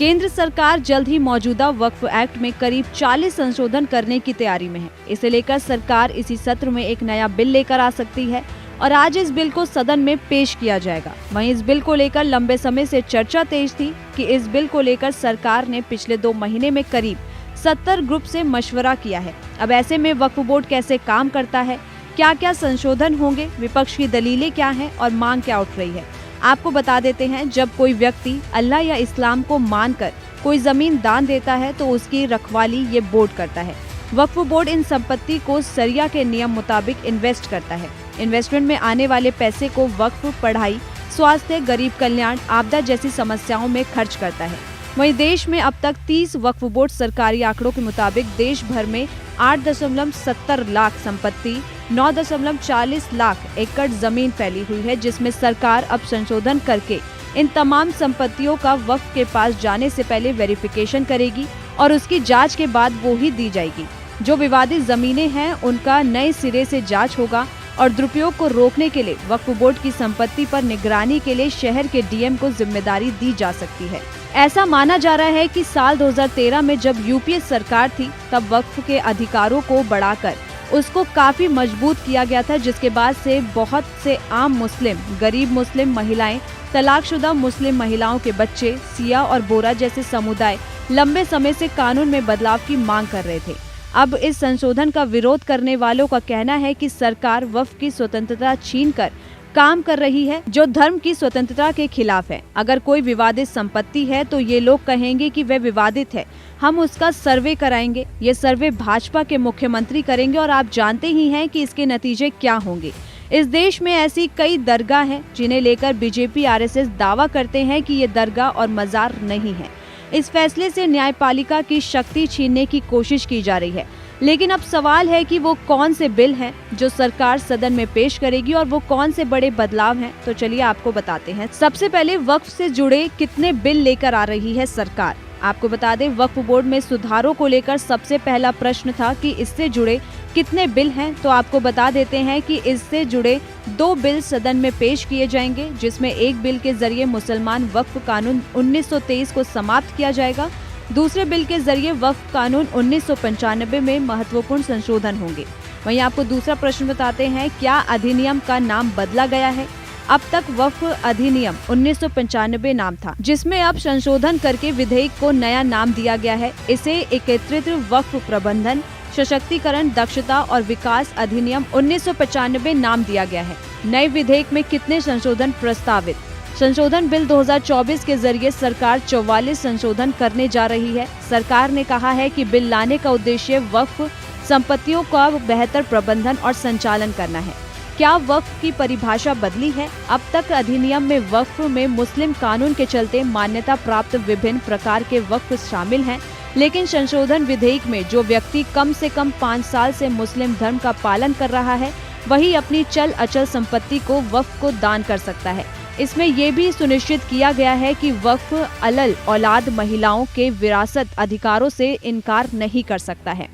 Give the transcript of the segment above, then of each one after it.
केंद्र सरकार जल्द ही मौजूदा वक्फ एक्ट में करीब 40 संशोधन करने की तैयारी में है। इसे लेकर सरकार इसी सत्र में एक नया बिल लेकर आ सकती है और आज इस बिल को सदन में पेश किया जाएगा। वहीं इस बिल को लेकर लंबे समय से चर्चा तेज थी कि इस बिल को लेकर सरकार ने पिछले 2 महीने में करीब 70 ग्रुप से मशवरा किया है। अब ऐसे में वक्फ बोर्ड कैसे काम करता है, क्या क्या संशोधन होंगे, विपक्ष की दलीलें क्या हैं और मांग क्या उठ रही है, आपको बता देते हैं। जब कोई व्यक्ति अल्लाह या इस्लाम को मानकर कोई जमीन दान देता है तो उसकी रखवाली ये बोर्ड करता है। वक्फ बोर्ड इन संपत्ति को शरिया के नियम मुताबिक इन्वेस्ट करता है। इन्वेस्टमेंट में आने वाले पैसे को वक्फ, पढ़ाई, स्वास्थ्य, गरीब कल्याण, आपदा जैसी समस्याओं में खर्च करता है। वहीं देश में अब तक 30 वक्फ बोर्ड सरकारी आंकड़ों के मुताबिक देश भर में 8.70 लाख संपत्ति, 9.40 लाख एकड़ जमीन फैली हुई है, जिसमें सरकार अब संशोधन करके इन तमाम संपत्तियों का वक्फ के पास जाने से पहले वेरिफिकेशन करेगी और उसकी जांच के बाद वो ही दी जाएगी। जो विवादित जमीनें हैं उनका नए सिरे से जांच होगा और दुरुपयोग को रोकने के लिए वक्फ बोर्ड की संपत्ति पर निगरानी के लिए शहर के डीएम को जिम्मेदारी दी जा सकती है। ऐसा माना जा रहा है कि साल 2013 में जब यूपीए सरकार थी तब वक्फ के अधिकारों को बढ़ाकर उसको काफी मजबूत किया गया था, जिसके बाद से बहुत से आम मुस्लिम, गरीब मुस्लिम महिलाएं, तलाकशुदा मुस्लिम महिलाओं के बच्चे, सिया और बोरा जैसे समुदाय लंबे समय से कानून में बदलाव की मांग कर रहे थे। अब इस संशोधन का विरोध करने वालों का कहना है कि सरकार वक्फ की स्वतंत्रता छीनकर काम कर रही है, जो धर्म की स्वतंत्रता के खिलाफ है। अगर कोई विवादित संपत्ति है तो ये लोग कहेंगे कि वह विवादित है, हम उसका सर्वे कराएंगे। ये सर्वे भाजपा के मुख्यमंत्री करेंगे और आप जानते ही हैं कि इसके नतीजे क्या होंगे। इस देश में ऐसी कई दरगाह हैं जिन्हें लेकर बीजेपी, आरएसएस दावा करते हैं कि ये दरगाह और मजार नहीं है। इस फैसले से न्यायपालिका की शक्ति छीनने की कोशिश की जा रही है। लेकिन अब सवाल है कि वो कौन से बिल हैं जो सरकार सदन में पेश करेगी और वो कौन से बड़े बदलाव हैं। तो चलिए आपको बताते हैं। सबसे पहले वक्फ से जुड़े कितने बिल लेकर आ रही है सरकार। आपको बता दें, वक्फ बोर्ड में सुधारों को लेकर सबसे पहला प्रश्न था कि इससे जुड़े कितने बिल हैं। तो आपको बता देते हैं कि इससे जुड़े 2 बिल सदन में पेश किए जाएंगे, जिसमें एक बिल के जरिए मुसलमान वक्फ कानून 1923 को समाप्त किया जाएगा। दूसरे बिल के जरिए वक्फ कानून 1995 में महत्वपूर्ण संशोधन होंगे। वहीं आपको दूसरा प्रश्न बताते हैं, क्या अधिनियम का नाम बदला गया है। अब तक वक्फ अधिनियम 1995 नाम था, जिसमें अब संशोधन करके विधेयक को नया नाम दिया गया है। इसे एकीकृत वक्फ प्रबंधन, सशक्तिकरण, दक्षता और विकास अधिनियम 1995 नाम दिया गया है। नए विधेयक में कितने संशोधन प्रस्तावित। संशोधन बिल 2024 के जरिए सरकार 44 संशोधन करने जा रही है। सरकार ने कहा है कि बिल लाने का उद्देश्य वक्फ संपत्तियों का बेहतर प्रबंधन और संचालन करना है। क्या वक्फ की परिभाषा बदली है। अब तक अधिनियम में वक्फ में मुस्लिम कानून के चलते मान्यता प्राप्त विभिन्न प्रकार के वक्फ शामिल हैं, लेकिन संशोधन विधेयक में जो व्यक्ति कम से कम 5 साल से मुस्लिम धर्म का पालन कर रहा है वही अपनी चल अचल संपत्ति को वक्फ को दान कर सकता है। इसमें यह भी सुनिश्चित किया गया है कि वक्फ अलल औलाद महिलाओं के विरासत अधिकारों से इनकार नहीं कर सकता है।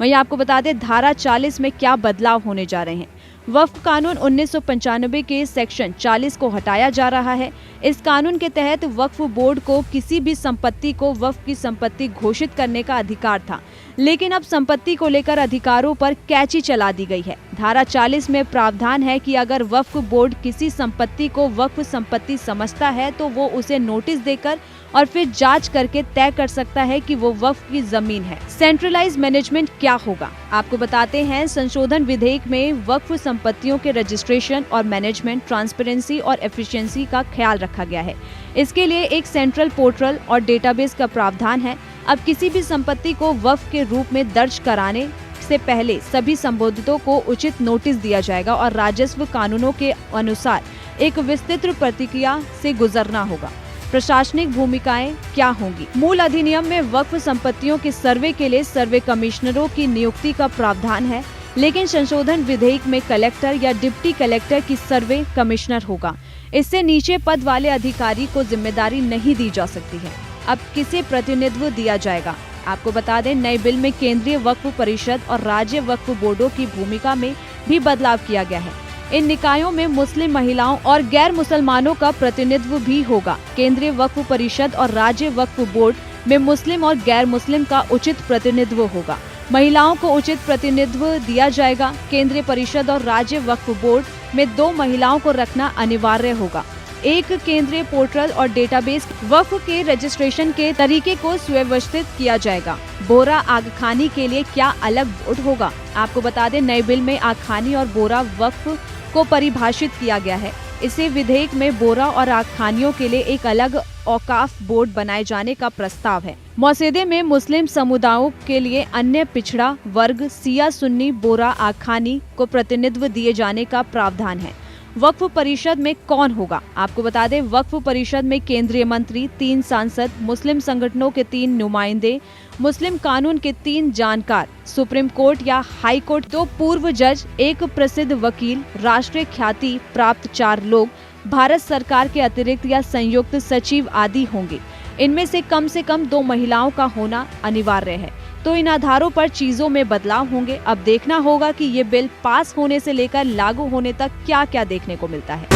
वहीं आपको बता दें, धारा 40 में क्या बदलाव होने जा रहे हैं। वक्फ कानून 1995 के सेक्शन 40 को हटाया जा रहा है। इस कानून के तहत वक्फ बोर्ड को किसी भी संपत्ति को वक्फ की संपत्ति घोषित करने का अधिकार था, लेकिन अब संपत्ति को लेकर अधिकारों पर कैची चला दी गई है। धारा 40 में प्रावधान है कि अगर वक्फ बोर्ड किसी संपत्ति को वक्फ संपत्ति समझता है तो वो उसे नोटिस देकर और फिर जांच करके तय कर सकता है कि वो वक्फ की जमीन है। सेंट्रलाइज मैनेजमेंट क्या होगा, आपको बताते हैं। संशोधन विधेयक में वक्फ संपत्तियों के रजिस्ट्रेशन और मैनेजमेंट, ट्रांसपेरेंसी और एफिशिएंसी का ख्याल रखा गया है। इसके लिए एक सेंट्रल पोर्टल और डेटाबेस का प्रावधान है। अब किसी भी संपत्ति को वक्फ के रूप में दर्ज कराने से पहले सभी संबोधितों को उचित नोटिस दिया जाएगा और राजस्व कानूनों के अनुसार एक विस्तृत प्रक्रिया से गुजरना होगा। प्रशासनिक भूमिकाएं क्या होंगी। मूल अधिनियम में वक्फ संपत्तियों के सर्वे के लिए सर्वे कमिश्नरों की नियुक्ति का प्रावधान है, लेकिन संशोधन विधेयक में कलेक्टर या डिप्टी कलेक्टर की सर्वे कमिश्नर होगा। इससे नीचे पद वाले अधिकारी को जिम्मेदारी नहीं दी जा सकती है। अब किसे प्रतिनिधित्व दिया जाएगा। आपको बता दें, नए बिल में केंद्रीय वक्फ परिषद और राज्य वक्फ बोर्डों की भूमिका में भी बदलाव किया गया है। इन निकायों में मुस्लिम महिलाओं और गैर मुसलमानों का प्रतिनिधित्व भी होगा। केंद्रीय वक्फ परिषद और राज्य वक्फ बोर्ड में मुस्लिम और गैर मुस्लिम का उचित प्रतिनिधित्व होगा। महिलाओं को उचित प्रतिनिधित्व दिया जाएगा। केंद्रीय परिषद और राज्य वक्फ बोर्ड में 2 महिलाओं को रखना अनिवार्य होगा। एक केंद्रीय पोर्टल और डेटाबेस वक्फ के रजिस्ट्रेशन के तरीके को सुव्यवस्थित किया जाएगा। बोरा आगखानी के लिए क्या अलग बोर्ड होगा? आपको बता दें, नए बिल में आगखानी और बोरा वक्फ को परिभाषित किया गया है। इसे विधेयक में बोरा और आगखानियों के लिए एक अलग औकाफ बोर्ड बनाए जाने का प्रस्ताव है। मसौदे में मुस्लिम समुदायों के लिए अन्य पिछड़ा वर्ग सिया सुन्नी बोरा आगखानी को प्रतिनिधित्व दिए जाने का प्रावधान है। वक्फ परिषद में कौन होगा? आपको बता दें, वक्फ परिषद में केंद्रीय मंत्री, 3 सांसद, मुस्लिम संगठनों के 3 नुमाइंदे, मुस्लिम कानून के 3 जानकार, सुप्रीम कोर्ट या हाई कोर्ट 2 पूर्व जज, 1 प्रसिद्ध वकील, राष्ट्रीय ख्याति प्राप्त 4 लोग, भारत सरकार के अतिरिक्त या संयुक्त सचिव आदि होंगे। इनमें से कम 2 महिलाओं का होना अनिवार्य है। तो इन आधारों पर चीजों में बदलाव होंगे। अब देखना होगा कि ये बिल पास होने से लेकर लागू होने तक क्या क्या देखने को मिलता है।